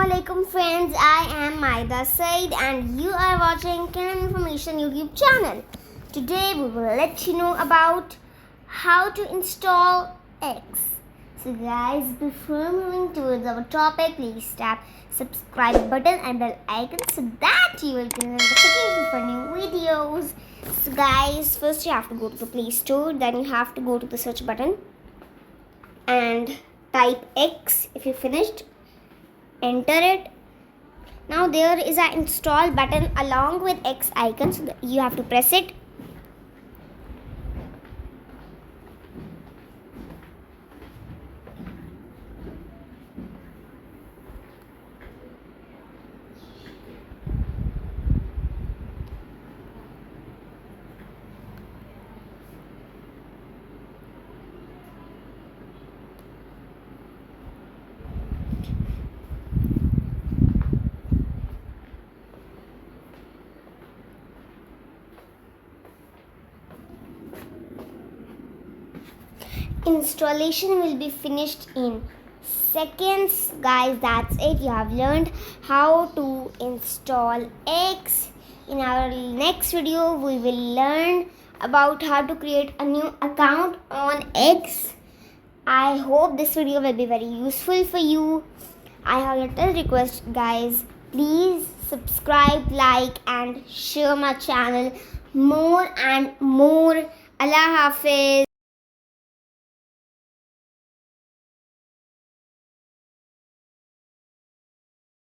Assalamualaikum friends, I am Maida Said and you are watching Canon Information YouTube channel. Today we will let you know about how to install X. So guys, before moving towards our topic, please tap subscribe button and bell icon so that you will get notification for new videos. So guys, first you have to go to the Play Store, then you have to go to the search button and type X. If you finished, enter it. Now there is an install button along with X icon, so you have to press it. Installation will be finished in seconds. Guys, that's it. You have learned how to install X. In our next video we will learn about how to create a new account on X. I hope this video will be very useful for you. I have a little request, guys, please subscribe, like and share my channel more and more. Allah Hafiz.